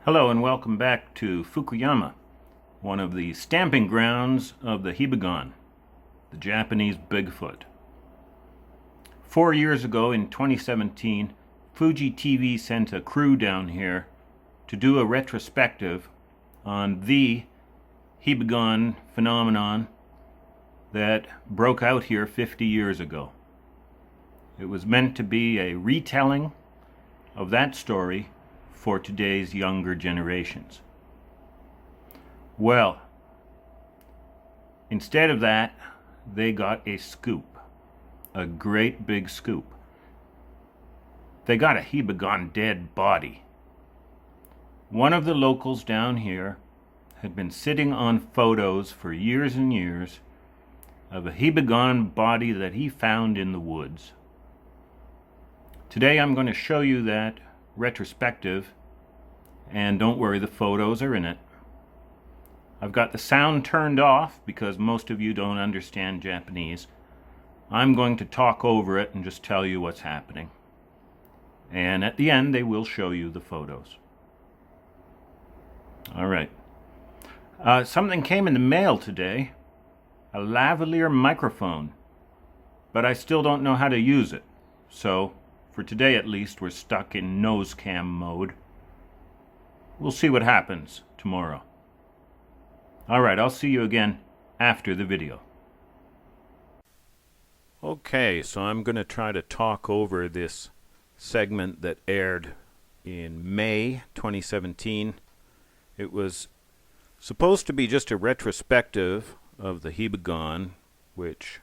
Hello and welcome back to Fukuyama, one of the stamping grounds of the Hibagon, the Japanese Bigfoot. 4 years ago in 2017, Fuji TV sent a crew down here to do a retrospective on the Hibagon phenomenon that broke out here 50 years ago. It was meant to be a retelling of that story for today's younger generations. Well, instead of that, they got a scoop, a great big scoop. They got a Hibagon dead body. One of the locals down here had been sitting on photos for years and years of a Hibagon body that he found in the woods. Today I'm going to show you that retrospective, and don't worry, the photos are in it. I've got the sound turned off because most of you don't understand Japanese. I'm going to talk over it and just tell you what's happening. And at the end they will show you the photos. Alright. Something came in the mail today. A lavalier microphone. But I still don't know how to use it. So for today at least, we're stuck in nose cam mode. We'll see what happens tomorrow. Alright, I'll see you again after the video. Okay, so I'm going to try to talk over this segment that aired in May 2017. It was supposed to be just a retrospective of the Hibagon, which,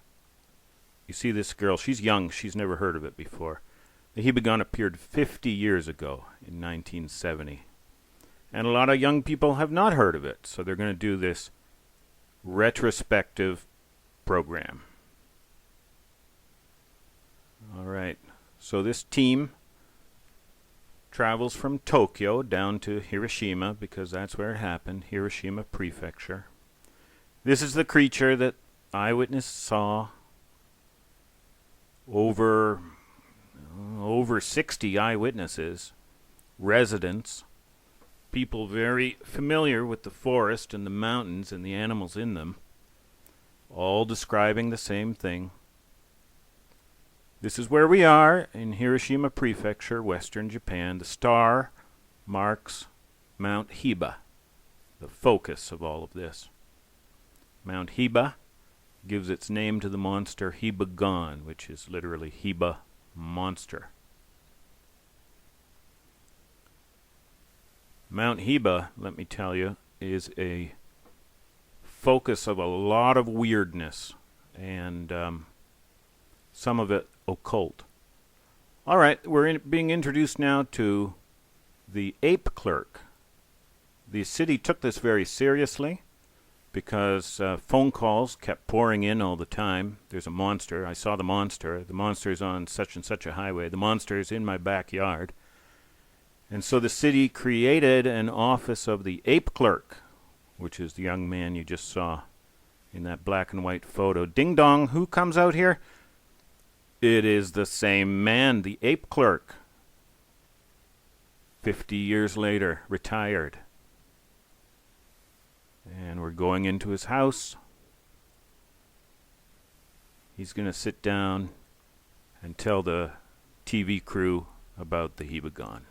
you see this girl, she's young, she's never heard of it before. The Hibagon appeared 50 years ago in 1970. And a lot of young people have not heard of it, so they're going to do this retrospective program. Alright, so this team travels from Tokyo down to Hiroshima, because that's where it happened, Hiroshima Prefecture. This is the creature that eyewitness saw. Over 60 eyewitnesses, residents, people very familiar with the forest and the mountains and the animals in them, all describing the same thing. This is where we are in Hiroshima Prefecture, Western Japan. The star marks Mount Hiba, the focus of all of this. Mount Hiba gives its name to the monster Hibagon, which is literally Hiba monster. Mount Hiba, let me tell you, is a focus of a lot of weirdness and some of it occult. Alright, we're being introduced now to the ape clerk. The city took this very seriously because phone calls kept pouring in all the time. There's a monster. I saw the monster. The monster's on such and such a highway. The monster's in my backyard. And so the city created an office of the ape clerk, which is the young man you just saw in that black and white photo. Ding dong, who comes out here? It is the same man, the ape clerk. 50 years later, retired. And we're going into his house. He's going to sit down and tell the TV crew about the Hibagon.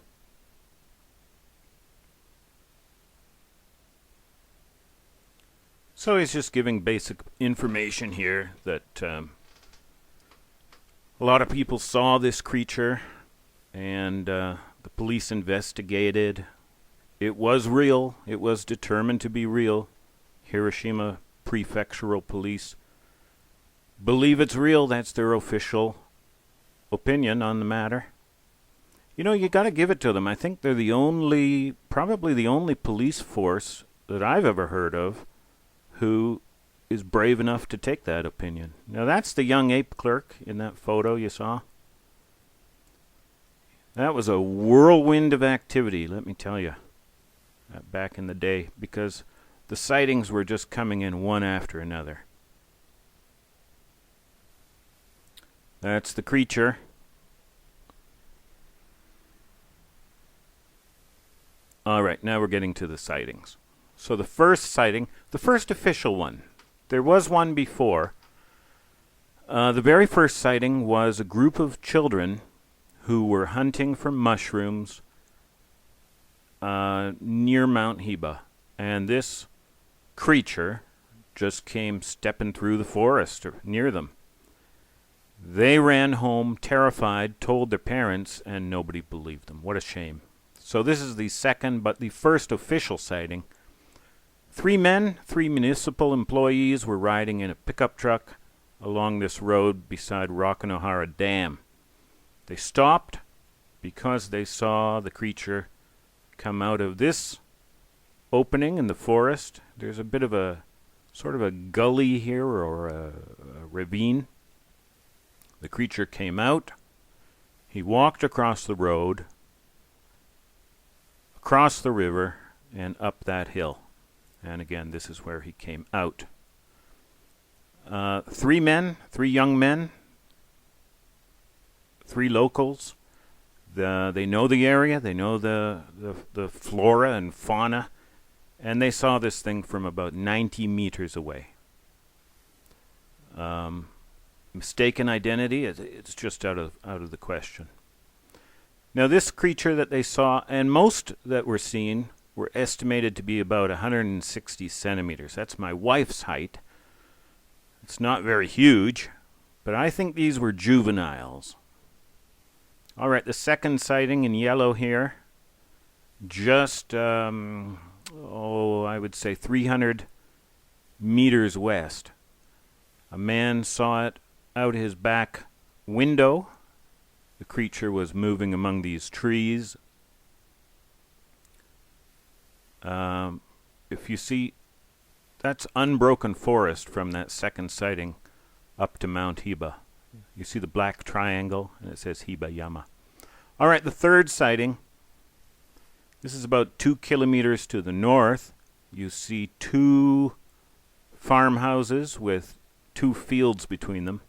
So he's just giving basic information here that a lot of people saw this creature, and the police investigated. It was real. It was determined to be real. Hiroshima Prefectural Police believe it's real. That's their official opinion on the matter. You know, you got to give it to them. I think they're probably the only police force that I've ever heard of who is brave enough to take that opinion. Now that's the young ape clerk in that photo you saw. That was a whirlwind of activity, let me tell you, back in the day, because the sightings were just coming in one after another. That's the creature. All right, now we're getting to the sightings. So the first sighting, the first official one, there was one before. The very first sighting was a group of children who were hunting for mushrooms near Mount Hiba. And this creature just came stepping through the forest or near them. They ran home terrified, told their parents, and nobody believed them. What a shame. So this is the second, but the first official sighting. 3 men, 3 municipal employees were riding in a pickup truck along this road beside Rockanohara Dam. They stopped because they saw the creature come out of this opening in the forest. There's a bit of a sort of a gully here, or a ravine. The creature came out. He walked across the road, across the river, and up that hill. And again, this is where he came out. 3 men, 3 young men, 3 locals. They know the area, they know the flora and fauna, and they saw this thing from about 90 meters away. Mistaken identity, it's just out of the question. Now this creature that they saw, and most that were seen, were estimated to be about 160 centimeters. That's my wife's height. It's not very huge, but I think these were juveniles. All right, the second sighting in yellow here, just, I would say 300 meters west. A man saw it out his back window. The creature was moving among these trees. If you see, that's unbroken forest from that second sighting up to Mount Hiba. You see the black triangle, and it says Hibayama. All right, the third sighting. This is about 2 kilometers to the north. You see 2 farmhouses with 2 fields between them.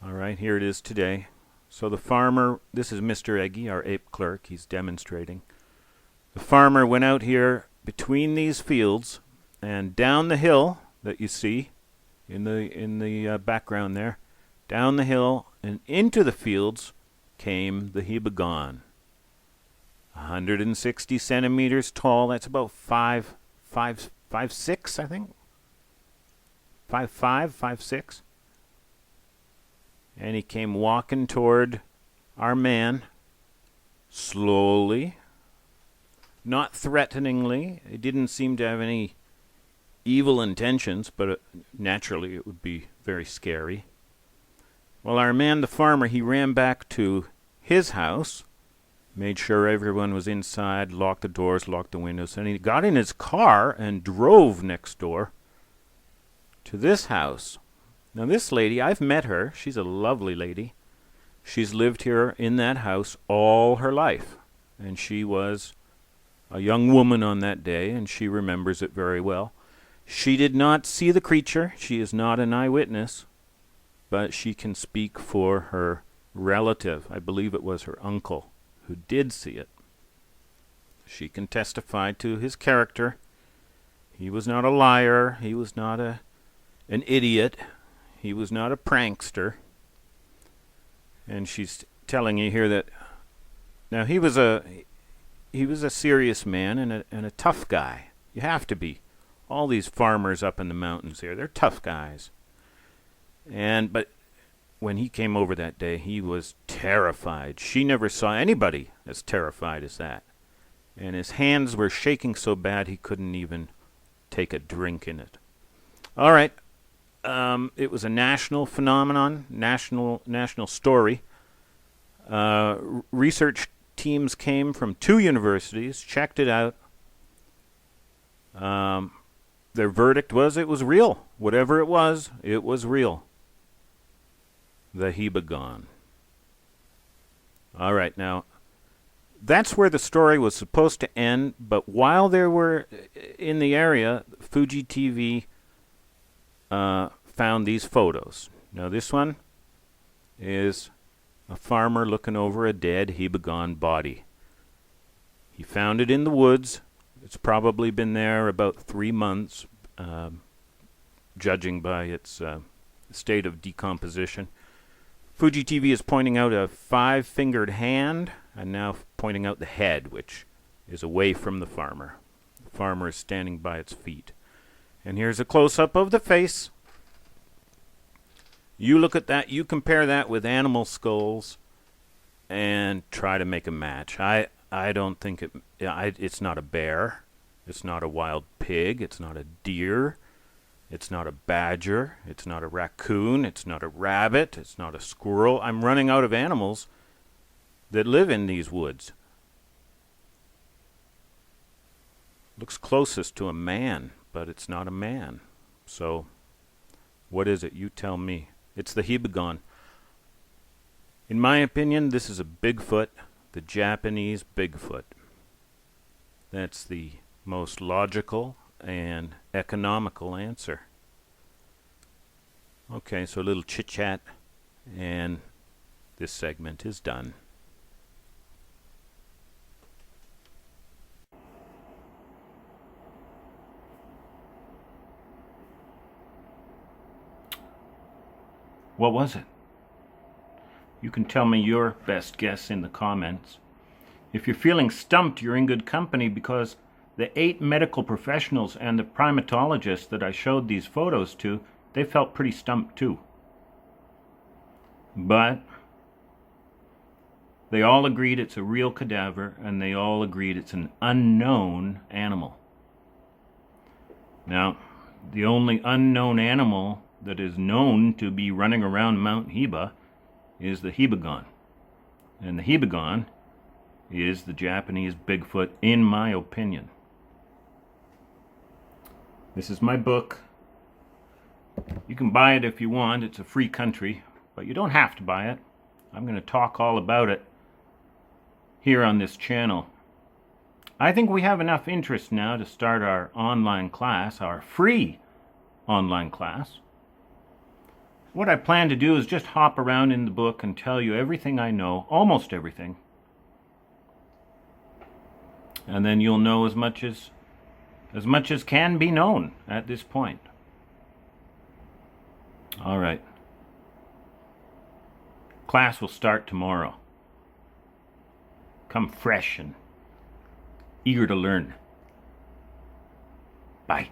All right, here it is today. So the farmer, this is Mr. Eggy, our ape clerk. He's demonstrating. The farmer went out here between these fields and down the hill that you see in the background there, down the hill and into the fields came the Hibagon. 160 centimeters tall. That's about 5'6", I think. 5'5", 5'6". And he came walking toward our man, slowly, not threateningly. He didn't seem to have any evil intentions, but naturally it would be very scary. Well, our man, the farmer, he ran back to his house, made sure everyone was inside, locked the doors, locked the windows, and he got in his car and drove next door to this house. Now this lady, I've met her. She's a lovely lady. She's lived here in that house all her life, and she was a young woman on that day, and she remembers it very well. She did not see the creature. She is not an eyewitness, but she can speak for her relative. I believe it was her uncle who did see it. She can testify to his character. He was not a liar. He was not an idiot. He was not a prankster. And she's telling you here that now he was a serious man and a tough guy. You have to be. All these farmers up in the mountains here, they're tough guys. But when he came over that day, he was terrified. She never saw anybody as terrified as that. And his hands were shaking so bad he couldn't even take a drink in it. All right. It was a national phenomenon, national story. Research teams came from 2 universities, checked it out. Their verdict was it was real. Whatever it was real. The Hibagon. All right, now, that's where the story was supposed to end, but while they were in the area, Fuji TV found these photos. Now, this one is a farmer looking over a dead Hibagon body. He found it in the woods. It's probably been there about 3 months, judging by its state of decomposition. Fuji TV is pointing out a 5-fingered hand and now pointing out the head, which is away from the farmer. The farmer is standing by its feet. And here's a close-up of the face. You look at that, you compare that with animal skulls and try to make a match. I don't think it's not a bear. It's not a wild pig. It's not a deer. It's not a badger. It's not a raccoon. It's not a rabbit. It's not a squirrel. I'm running out of animals that live in these woods. Looks closest to a man, but it's not a man. So, what is it? You tell me. It's the Hibagon. In my opinion, this is a Bigfoot, the Japanese Bigfoot. That's the most logical and economical answer. Okay, so a little chit-chat, and this segment is done. What was it? You can tell me your best guess in the comments. If you're feeling stumped, you're in good company, because the 8 medical professionals and the primatologists that I showed these photos to, they felt pretty stumped too. But they all agreed it's a real cadaver, and they all agreed it's an unknown animal. Now, the only unknown animal that is known to be running around Mount Hiba is the Hibagon. And the Hibagon is the Japanese Bigfoot, in my opinion. This is my book. You can buy it if you want. It's a free country, but you don't have to buy it. I'm going to talk all about it here on this channel. I think we have enough interest now to start our online class, our free online class. What I plan to do is just hop around in the book and tell you everything I know, almost everything. And then you'll know as much as can be known at this point. All right. Class will start tomorrow. Come fresh and eager to learn. Bye.